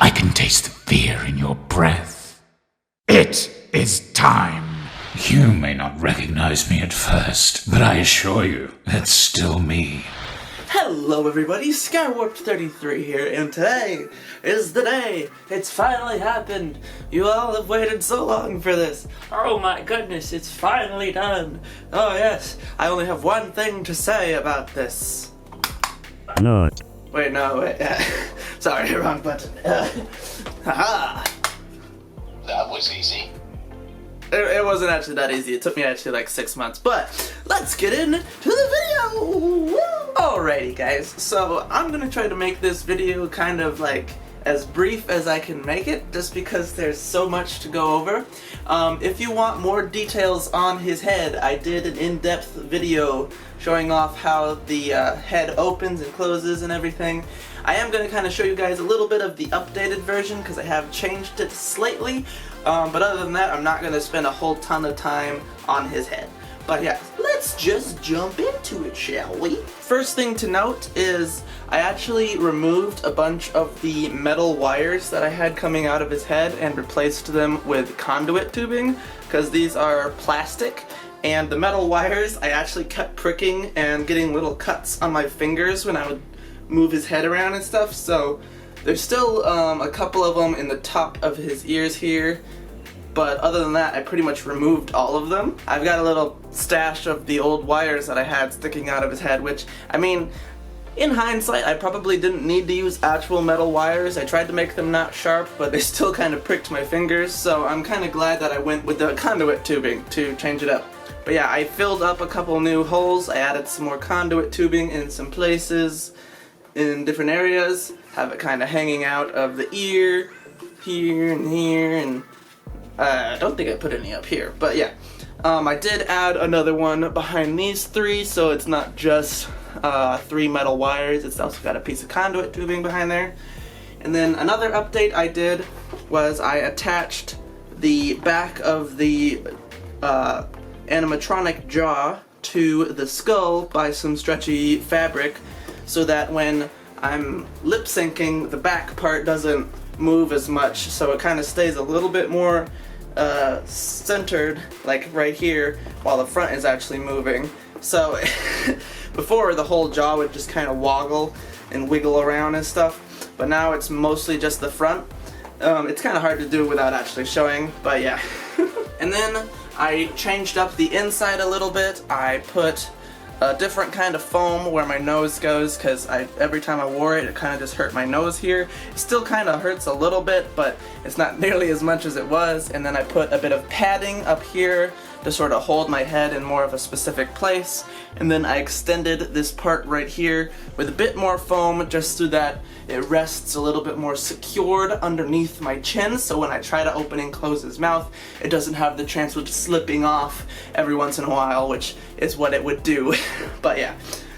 I can taste the fear in your breath. It is time. You may not recognize me at first, but I assure you, it's still me. Hello everybody, Skywarped33 here, and today is the day. It's finally happened. You all have waited so long for this. Oh my goodness, it's finally done. Oh yes, I only have one thing to say about this. No. Wait, no, wait. Sorry, wrong button. Haha. That was easy. It wasn't actually that easy. It took me actually like 6 months, but let's get into the video! Woo! Alrighty guys, so I'm gonna try to make this video kind of like as brief as I can make it, just because there's so much to go over. If you want more details on his head, I did an in-depth video showing off how the head opens and closes and everything. I am going to kind of show you guys a little bit of the updated version because I have changed it slightly, but other than that I'm not going to spend a whole ton of time on his head. But yeah, let's just jump into it, shall we? First thing to note is I actually removed a bunch of the metal wires that I had coming out of his head and replaced them with conduit tubing, because these are plastic, and the metal wires I actually kept pricking and getting little cuts on my fingers when I would move his head around and stuff. So there's still a couple of them in the top of his ears here, but other than that I pretty much removed all of them. I've got a little stash of the old wires that I had sticking out of his head, which, I mean, in hindsight I probably didn't need to use actual metal wires. I tried to make them not sharp, but they still kind of pricked my fingers, so I'm kind of glad that I went with the conduit tubing to change it up. But yeah, I filled up a couple new holes, I added some more conduit tubing in some places, in different areas, have it kind of hanging out of the ear, here and here, and I don't think I put any up here, but yeah. I did add another one behind these three, so it's not just 3 metal wires, it's also got a piece of conduit tubing behind there. And then another update I did was I attached the back of the animatronic jaw to the skull by some stretchy fabric, so that when I'm lip syncing, the back part doesn't move as much, so it kind of stays a little bit more centered, like right here, while the front is actually moving. So before, the whole jaw would just kind of woggle and wiggle around and stuff, but now it's mostly just the front. It's kind of hard to do without actually showing, but yeah. And then I changed up the inside a little bit. I put a different kind of foam where my nose goes, because every time I wore it, it kind of just hurt my nose here. It still kind of hurts a little bit, but it's not nearly as much as it was. And then I put a bit of padding up here to sort of hold my head in more of a specific place. And then I extended this part right here with a bit more foam, just so that it rests a little bit more secured underneath my chin, so when I try to open and close his mouth, it doesn't have the chance of slipping off every once in a while, which is what it would do. But yeah,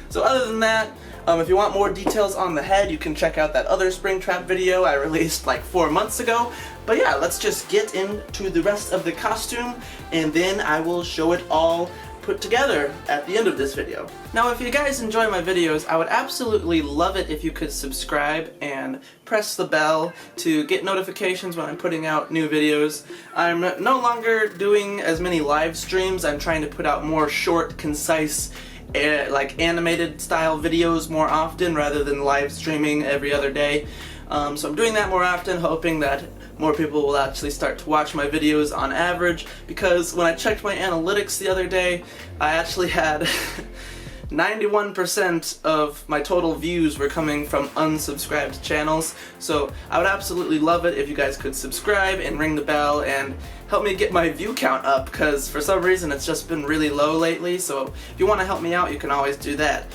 so other than that, if you want more details on the head, you can check out that other Springtrap video I released like 4 months ago. But yeah, let's just get into the rest of the costume, and then I will show it all put together at the end of this video. Now, if you guys enjoy my videos, I would absolutely love it if you could subscribe and press the bell to get notifications when I'm putting out new videos. I'm no longer doing as many live streams. I'm trying to put out more short, concise, like animated style videos more often, rather than live streaming every other day. So I'm doing that more often, hoping that more people will actually start to watch my videos on average, because when I checked my analytics the other day, I actually had 91% of my total views were coming from unsubscribed channels. So I would absolutely love it if you guys could subscribe and ring the bell and help me get my view count up, because for some reason it's just been really low lately. So if you want to help me out, you can always do that.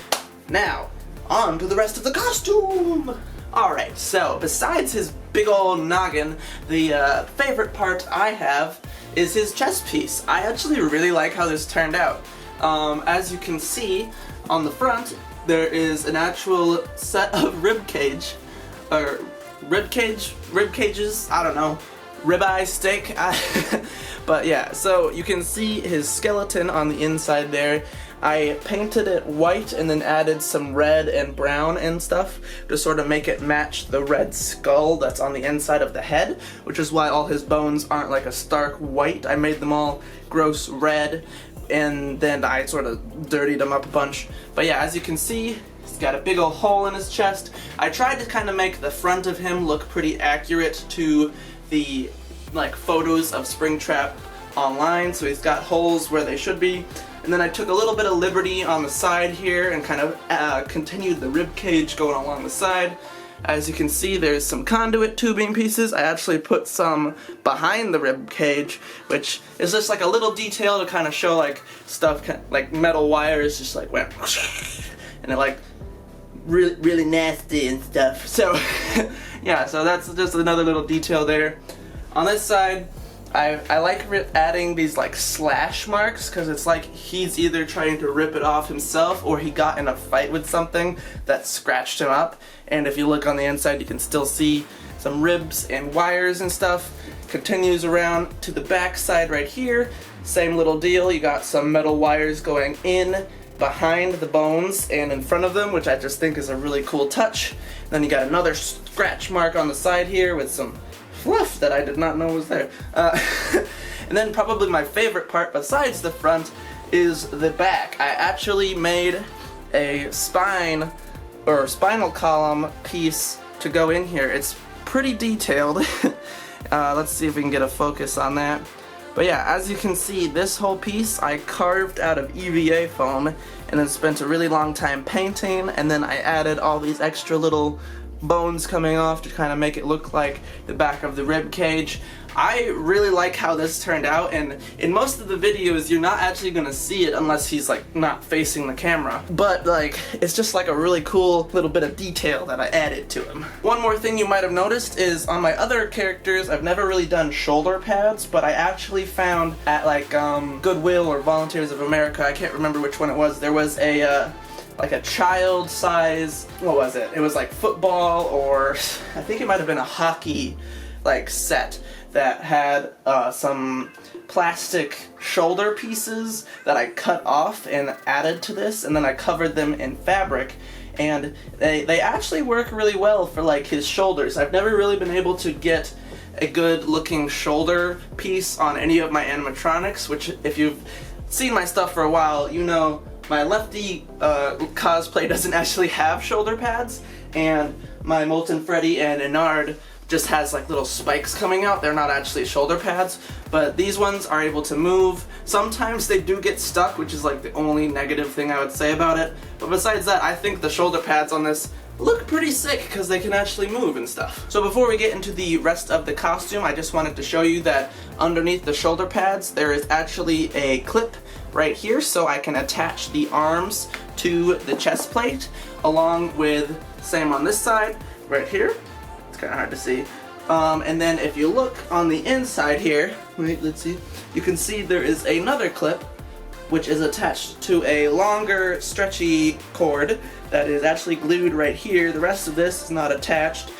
Now, on to the rest of the costume! Alright, so besides his big old noggin, the favorite part I have is his chest piece. I actually really like how this turned out. As you can see on the front, there is an actual set of rib cages, I don't know, ribeye steak. But yeah, so you can see his skeleton on the inside there. I painted it white and then added some red and brown and stuff to sort of make it match the red skull that's on the inside of the head, which is why all his bones aren't like a stark white. I made them all gross red, and then I sort of dirtied them up a bunch. But yeah, as you can see, he's got a big old hole in his chest. I tried to kind of make the front of him look pretty accurate to the like photos of Springtrap online, so he's got holes where they should be. And then I took a little bit of liberty on the side here and kind of continued the rib cage going along the side. As you can see, there's some conduit tubing pieces. I actually put some behind the rib cage, which is just like a little detail to kind of show like stuff, like metal wires just like went and it like really nasty and stuff. So yeah, so that's just another little detail there. On this side, I like adding these like slash marks because it's like he's either trying to rip it off himself or he got in a fight with something that scratched him up. And if you look on the inside, you can still see some ribs and wires and stuff. Continues around to the back side right here. Same little deal. You got some metal wires going in behind the bones and in front of them, which I just think is a really cool touch. And then you got another scratch mark on the side here with some fluff that I did not know was there. And then probably my favorite part besides the front is the back. I actually made a spine or spinal column piece to go in here. It's pretty detailed. Let's see if we can get a focus on that. But yeah, as you can see, this whole piece I carved out of EVA foam and then spent a really long time painting, and then I added all these extra little bones coming off to kind of make it look like the back of the rib cage. I really like how this turned out, and in most of the videos you're not actually gonna see it unless he's like not facing the camera, but like it's just like a really cool little bit of detail that I added to him. One more thing you might have noticed is on my other characters I've never really done shoulder pads, but I actually found at like Goodwill or Volunteers of America, I can't remember which one it was, there was a like a child size, what was it? It was like football, or I think it might have been a hockey like set that had some plastic shoulder pieces that I cut off and added to this, and then I covered them in fabric, and they actually work really well for like his shoulders. I've never really been able to get a good looking shoulder piece on any of my animatronics, which if you've seen my stuff for a while, you know my Lefty cosplay doesn't actually have shoulder pads, and my Molten Freddy and Enard just has like little spikes coming out. They're not actually shoulder pads, but these ones are able to move. Sometimes they do get stuck, which is like the only negative thing I would say about it. But besides that, I think the shoulder pads on this look pretty sick because they can actually move and stuff. So before we get into the rest of the costume, I just wanted to show you that underneath the shoulder pads there is actually a clip right here, so I can attach the arms to the chest plate, along with, same on this side, right here. It's kind of hard to see. And then if you look on the inside here, wait, let's see, you can see there is another clip which is attached to a longer stretchy cord that is actually glued right here. The rest of this is not attached.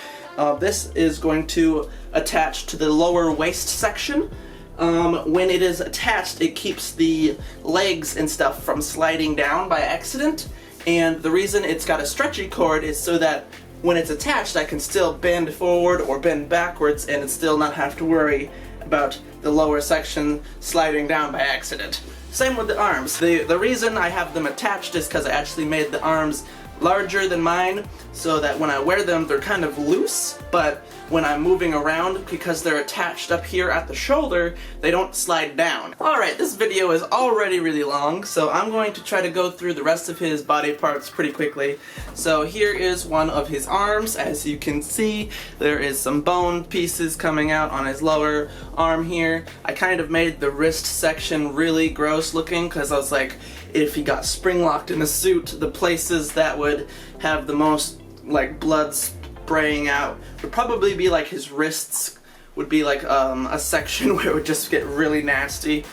This is going to attach to the lower waist section. When it is attached, it keeps the legs and stuff from sliding down by accident, and the reason it's got a stretchy cord is so that when it's attached I can still bend forward or bend backwards and it still not have to worry about the lower section sliding down by accident. Same with the arms. The reason I have them attached is because I actually made the arms larger than mine so that when I wear them they're kind of loose, but when I'm moving around, because they're attached up here at the shoulder, they don't slide down. Alright, this video is already really long, so I'm going to try to go through the rest of his body parts pretty quickly. So here is one of his arms. As you can see, there is some bone pieces coming out on his lower arm here. I kind of made the wrist section really gross looking because I was like, if he got spring locked in a suit, the places that would have the most like blood spraying out would probably be like his wrists, would be like a section where it would just get really nasty.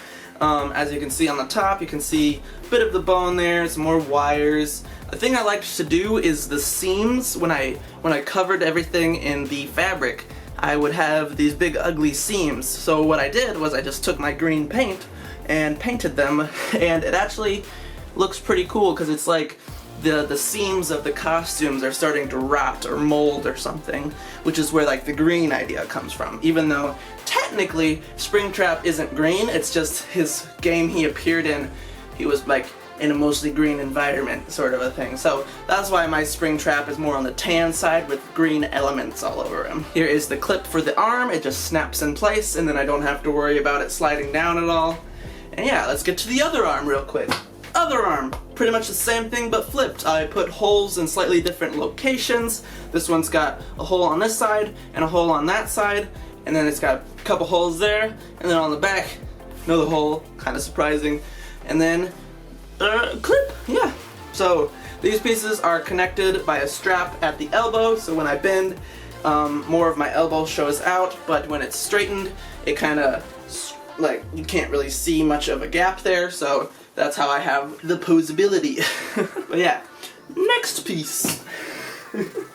As you can see on the top, you can see a bit of the bone there, some more wires. The thing I liked to do is the seams. When I covered everything in the fabric, I would have these big ugly seams. So what I did was I just took my green paint and painted them, and it actually looks pretty cool because it's like the seams of the costumes are starting to rot or mold or something, which is where like the green idea comes from. Even though technically Springtrap isn't green, it's just his game he appeared in, he was like in a mostly green environment sort of a thing. So that's why my Springtrap is more on the tan side with green elements all over him. Here is the clip for the arm. It just snaps in place and then I don't have to worry about it sliding down at all. And yeah, let's get to the other arm real quick. Other arm, pretty much the same thing but flipped. I put holes in slightly different locations. This one's got a hole on this side and a hole on that side, and then it's got a couple holes there, and then on the back, another hole, kind of surprising, and then clip, yeah. So these pieces are connected by a strap at the elbow, so when I bend, more of my elbow shows out, but when it's straightened, it kind of, like, you can't really see much of a gap there, so that's how I have the posability. But yeah, next piece.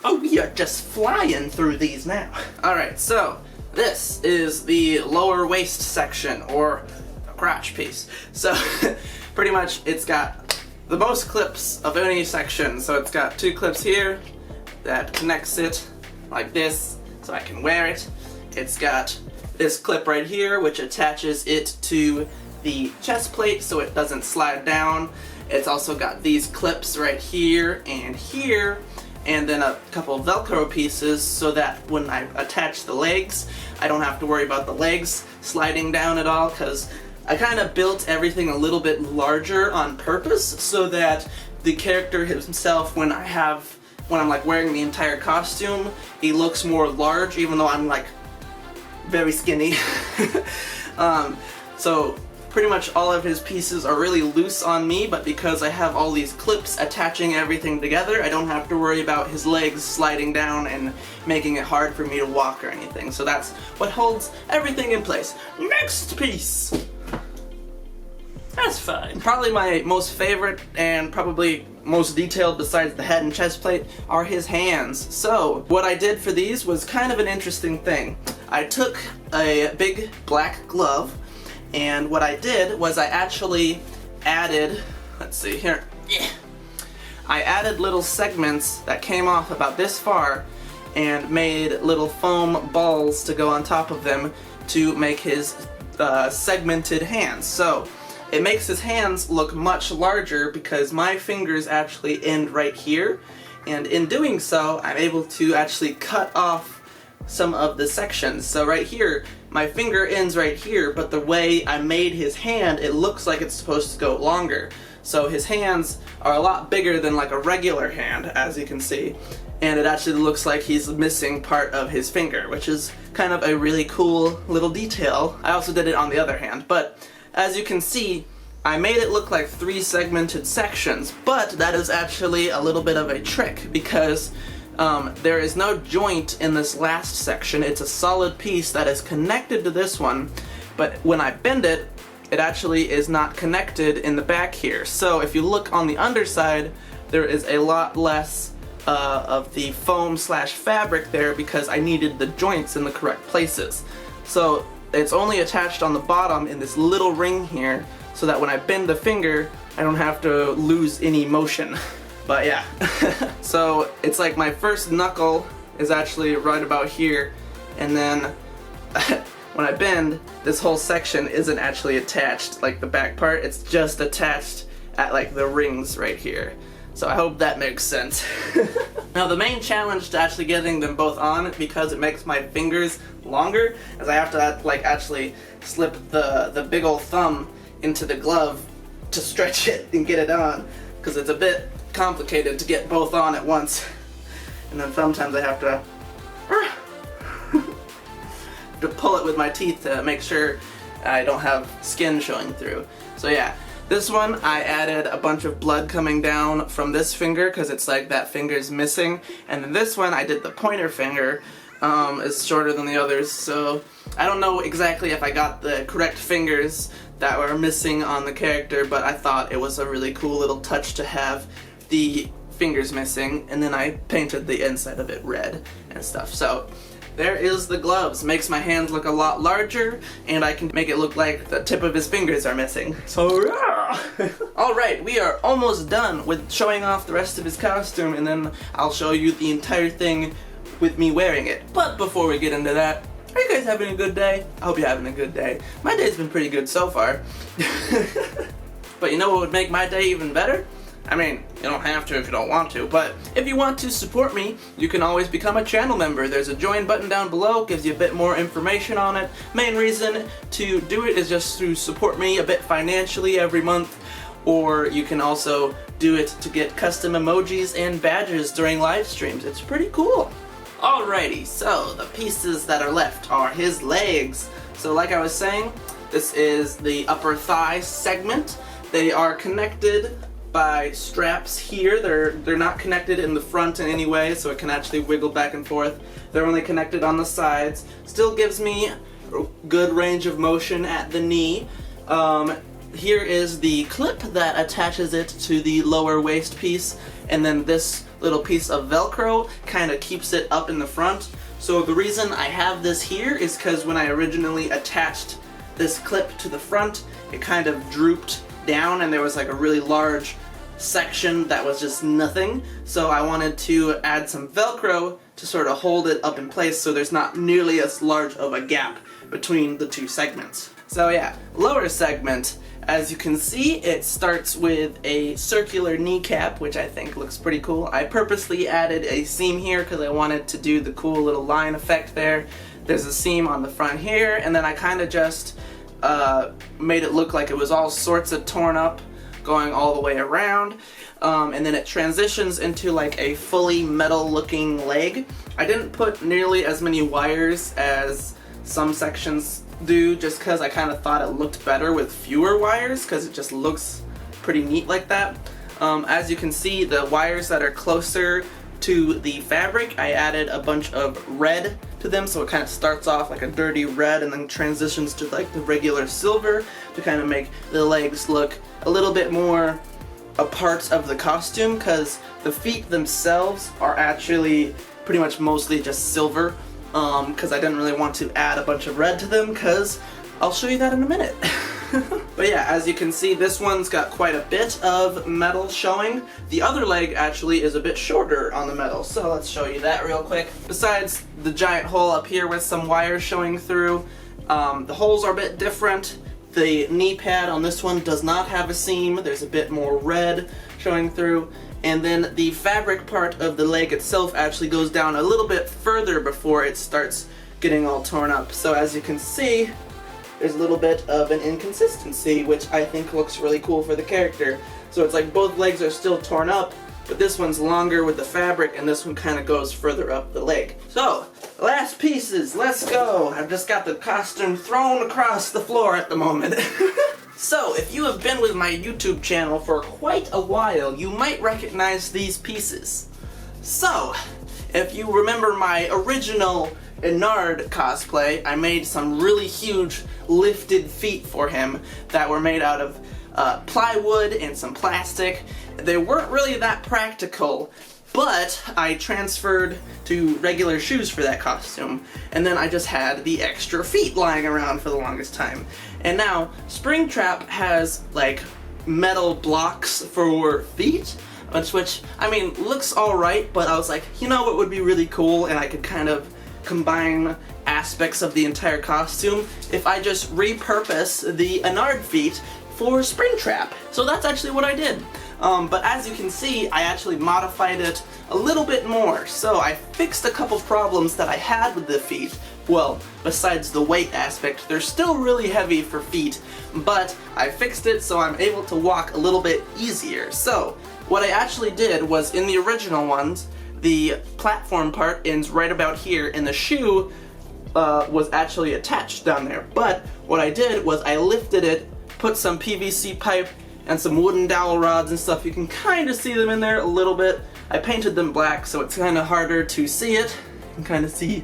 Oh, we are just flying through these now. Alright, so this is the lower waist section, or a crotch piece. So pretty much it's got the most clips of any section. So it's got 2 clips here that connects it like this so I can wear it. It's got this clip right here which attaches it to the chest plate so it doesn't slide down. It's also got these clips right here, and then a couple of Velcro pieces so that when I attach the legs, I don't have to worry about the legs sliding down at all, because I kind of built everything a little bit larger on purpose so that the character himself, when I'm like wearing the entire costume, he looks more large even though I'm like very skinny. So pretty much all of his pieces are really loose on me, but because I have all these clips attaching everything together, I don't have to worry about his legs sliding down and making it hard for me to walk or anything. So that's what holds everything in place. Next piece! That's fine. Probably my most favorite and probably most detailed besides the head and chest plate are his hands. So what I did for these was kind of an interesting thing. I took a big black glove, and what I did was I actually added, let's see here, I added little segments that came off about this far and made little foam balls to go on top of them to make his segmented hands. So it makes his hands look much larger because my fingers actually end right here, and in doing so I'm able to actually cut off some of the sections. So right here, my finger ends right here, but the way I made his hand, it looks like it's supposed to go longer. So his hands are a lot bigger than like a regular hand, as you can see, and it actually looks like he's missing part of his finger, which is kind of a really cool little detail. I also did it on the other hand, but as you can see, I made it look like 3 segmented sections, but that is actually a little bit of a trick because there is no joint in this last section. It's a solid piece that is connected to this one, but when I bend it, it actually is not connected in the back here. So if you look on the underside, there is a lot less of the foam slash fabric there because I needed the joints in the correct places. So it's only attached on the bottom in this little ring here so that when I bend the finger, I don't have to lose any motion. But yeah, so it's like my first knuckle is actually right about here, and then when I bend, this whole section isn't actually attached, like the back part, it's just attached at like the rings right here. So I hope that makes sense. Now the main challenge to actually getting them both on, because it makes my fingers longer, is I have to like actually slip the big old thumb into the glove to stretch it and get it on, because it's a bit complicated to get both on at once. And then sometimes I have to pull it with my teeth to make sure I don't have skin showing through. So yeah, this one I added a bunch of blood coming down from this finger because it's like that finger's missing, and then this one I did the pointer finger is shorter than the others, so I don't know exactly if I got the correct fingers that were missing on the character, but I thought it was a really cool little touch to have the fingers missing, and then I painted the inside of it red and stuff. So there is the gloves. Makes my hands look a lot larger, and I can make it look like the tip of his fingers are missing. So yeah! Alright, we are almost done with showing off the rest of his costume, and then I'll show you the entire thing with me wearing it. But before we get into that, are you guys having a good day? I hope you're having a good day. My day's been pretty good so far. But you know what would make my day even better? I mean, you don't have to if you don't want to, but if you want to support me, you can always become a channel member. There's a join button down below, gives you a bit more information on it. Main reason to do it is just to support me a bit financially every month, or you can also do it to get custom emojis and badges during live streams. It's pretty cool. Alrighty, so the pieces that are left are his legs. So like I was saying, this is the upper thigh segment. They are connected by straps here. They're not connected in the front in any way, so it can actually wiggle back and forth. They're only connected on the sides. Still gives me a good range of motion at the knee. Here is the clip that attaches it to the lower waist piece, and then this little piece of Velcro kind of keeps it up in the front. So the reason I have this here is because when I originally attached this clip to the front, it kind of drooped down and there was like a really large section that was just nothing. So I wanted to add some Velcro to sort of hold it up in place so there's not nearly as large of a gap between the two segments. So yeah, lower segment. As you can see, it starts with a circular kneecap, which I think looks pretty cool. I purposely added a seam here because I wanted to do the cool little line effect there. There's a seam on the front here, and then I kind of just made it look like it was all sorts of torn up going all the way around. And then it transitions into like a fully metal looking leg. I didn't put nearly as many wires as some sections do, just because I kind of thought it looked better with fewer wires, because it just looks pretty neat like that. As you can see, the wires that are closer to the fabric, I added a bunch of red to them, so it kind of starts off like a dirty red and then transitions to like the regular silver to kind of make the legs look a little bit more a part of the costume, because the feet themselves are actually pretty much mostly just silver, because I didn't really want to add a bunch of red to them, because I'll show you that in a minute. But yeah, as you can see, this one's got quite a bit of metal showing. The other leg actually is a bit shorter on the metal, so let's show you that real quick. Besides the giant hole up here with some wires showing through, the holes are a bit different. The knee pad on this one does not have a seam. There's a bit more red showing through. And then the fabric part of the leg itself actually goes down a little bit further before it starts getting all torn up. So as you can see, there's a little bit of an inconsistency, which I think looks really cool for the character. So it's like both legs are still torn up, but this one's longer with the fabric and this one kind of goes further up the leg. So, last pieces, let's go. I've just got the costume thrown across the floor at the moment. So, if you have been with my YouTube channel for quite a while, you might recognize these pieces. So, if you remember my original Ennard cosplay, I made some really huge lifted feet for him that were made out of plywood and some plastic. They weren't really that practical, but I transferred to regular shoes for that costume, and then I just had the extra feet lying around for the longest time. And now Springtrap has like metal blocks for feet, which I mean looks alright, but I was like, you know what would be really cool, and I could kind of combine aspects of the entire costume if I just repurpose the Ennard feet for Springtrap. So that's actually what I did. But as you can see, I actually modified it a little bit more. So I fixed a couple problems that I had with the feet. Well, besides the weight aspect, they're still really heavy for feet, but I fixed it so I'm able to walk a little bit easier. So what I actually did was, in the original ones, the platform part ends right about here, and the shoe was actually attached down there. But what I did was I lifted it, put some PVC pipe and some wooden dowel rods and stuff. You can kind of see them in there a little bit. I painted them black so it's kind of harder to see it. You can kind of see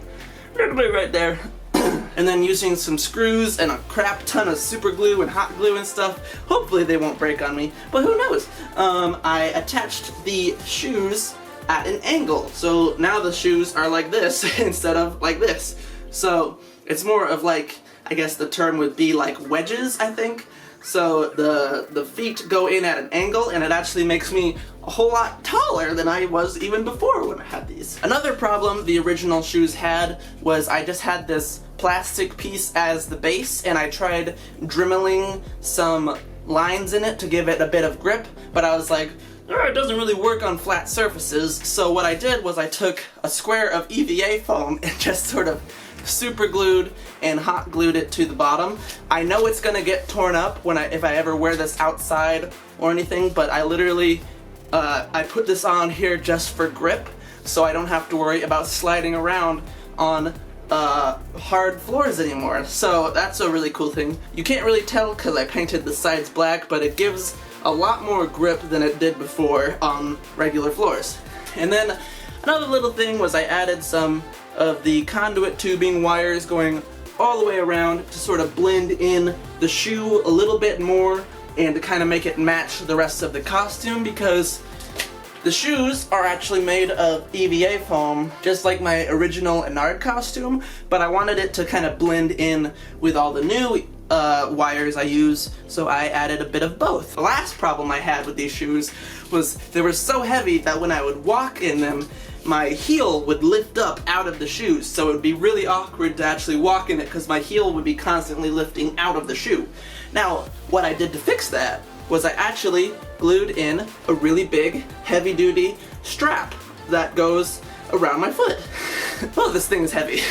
a little bit right there. And then using some screws and a crap ton of super glue and hot glue and stuff, hopefully they won't break on me, but who knows. I attached the shoes at an angle, so now the shoes are like this instead of like this. So it's more of like, I guess the term would be like wedges, I think. so the feet go in at an angle, and it actually makes me a whole lot taller than I was even before when I had these. Another problem the original shoes had was I just had this plastic piece as the base, and I tried dremeling some lines in it to give it a bit of grip, but I was like, it doesn't really work on flat surfaces. So what I did was I took a square of EVA foam and just sort of super glued and hot glued it to the bottom. I know it's gonna get torn up if I ever wear this outside or anything, but I literally I put this on here just for grip, so I don't have to worry about sliding around on hard floors anymore. So that's a really cool thing. You can't really tell because I painted the sides black, but it gives a lot more grip than it did before on regular floors. And then another little thing was I added some of the conduit tubing wires going all the way around to sort of blend in the shoe a little bit more and to kind of make it match the rest of the costume, because the shoes are actually made of EVA foam, just like my original Ennard costume, but I wanted it to kind of blend in with all the new wires I use, so I added a bit of both. The last problem I had with these shoes was they were so heavy that when I would walk in them, my heel would lift up out of the shoes, so it would be really awkward to actually walk in it because my heel would be constantly lifting out of the shoe. Now, what I did to fix that was I actually glued in a really big, heavy-duty strap that goes around my foot. Oh, this thing is heavy.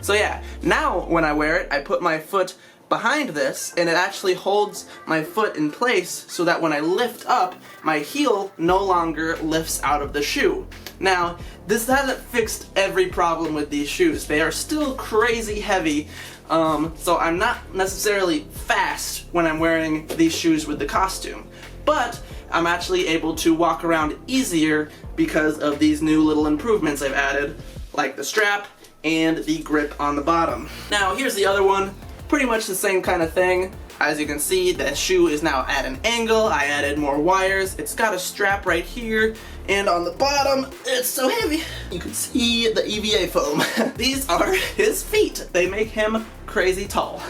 So yeah, now when I wear it, I put my foot behind this, and it actually holds my foot in place so that when I lift up, my heel no longer lifts out of the shoe. Now, this hasn't fixed every problem with these shoes. They are still crazy heavy, so I'm not necessarily fast when I'm wearing these shoes with the costume, but I'm actually able to walk around easier because of these new little improvements I've added, like the strap and the grip on the bottom. Now, here's the other one. Pretty much the same kind of thing. As you can see, the shoe is now at an angle. I added more wires. It's got a strap right here, and on the bottom, it's so heavy. You can see the EVA foam. These are his feet. They make him crazy tall.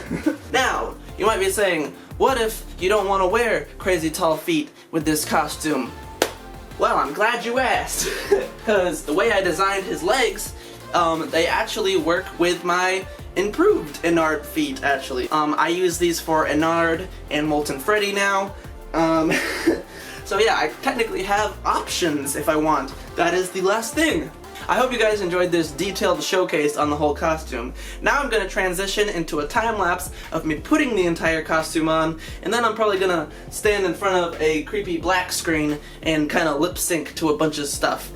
Now, you might be saying, what if you don't want to wear crazy tall feet with this costume? Well, I'm glad you asked, because the way I designed his legs, they actually work with my improved Ennard feet, actually. I use these for Ennard and Molten Freddy now. So yeah, I technically have options if I want. That is the last thing. I hope you guys enjoyed this detailed showcase on the whole costume. Now I'm going to transition into a time lapse of me putting the entire costume on, and then I'm probably going to stand in front of a creepy black screen and kind of lip sync to a bunch of stuff.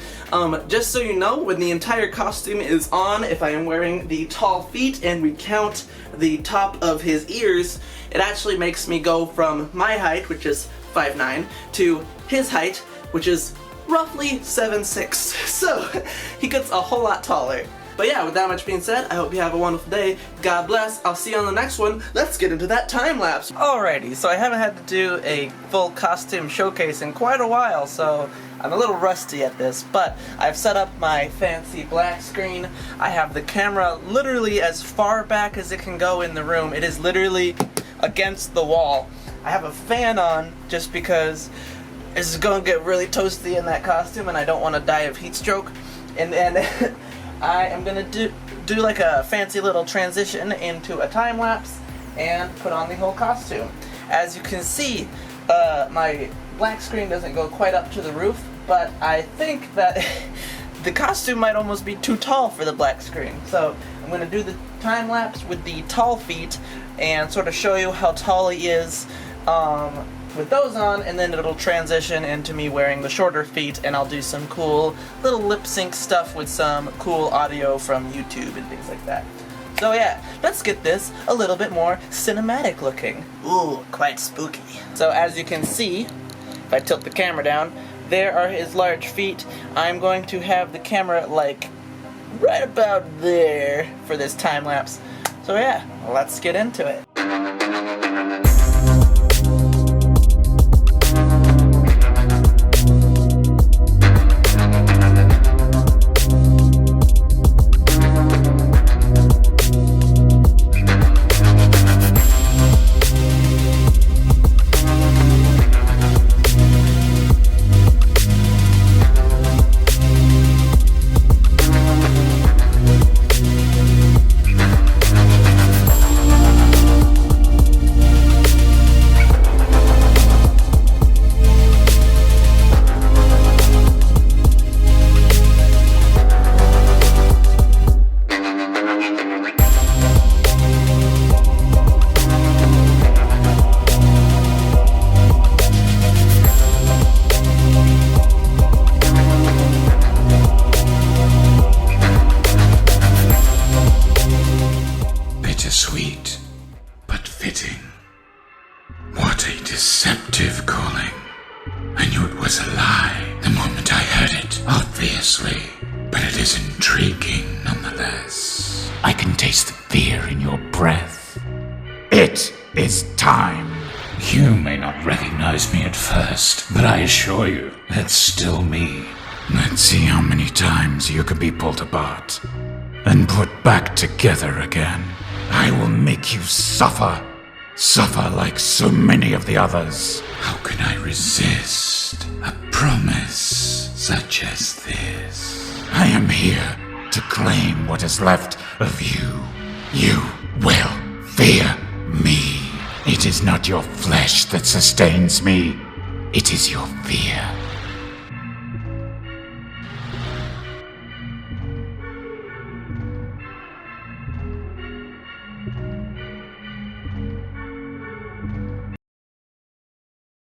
Just so you know, when the entire costume is on, if I am wearing the tall feet and we count the top of his ears, it actually makes me go from my height, which is 5'9", to his height, which is roughly 7'6", so he gets a whole lot taller. But yeah, with that much being said, I hope you have a wonderful day. God bless. I'll see you on the next one. Let's get into that time lapse. Alrighty, so I haven't had to do a full costume showcase in quite a while, so I'm a little rusty at this, but I've set up my fancy black screen. I have the camera literally as far back as it can go in the room. It is literally against the wall. I have a fan on just because this is gonna get really toasty in that costume and I don't want to die of heat stroke. And then I am gonna do like a fancy little transition into a time lapse and put on the whole costume. As you can see, my black screen doesn't go quite up to the roof, but I think that the costume might almost be too tall for the black screen. So I'm gonna do the time lapse with the tall feet and sort of show you how tall he is with those on, and then it'll transition into me wearing the shorter feet, and I'll do some cool little lip sync stuff with some cool audio from YouTube and things like that. So yeah, let's get this a little bit more cinematic looking. Ooh, quite spooky. So as you can see, if I tilt the camera down, there are his large feet. I'm going to have the camera like right about there for this time lapse. So yeah, let's get into it. bittersweet, but fitting. What a deceptive calling. I knew it was a lie the moment I heard it, obviously, but it is intriguing nonetheless. I can taste the fear in your breath. It is time. You may not recognize me at first, but I assure you, it's still me. Let's see how many times you can be pulled apart and put back together again. I will make you suffer. Suffer like so many of the others. How can I resist a promise such as this? I am here to claim what is left of you. You will fear me. It is not your flesh that sustains me. It is your fear.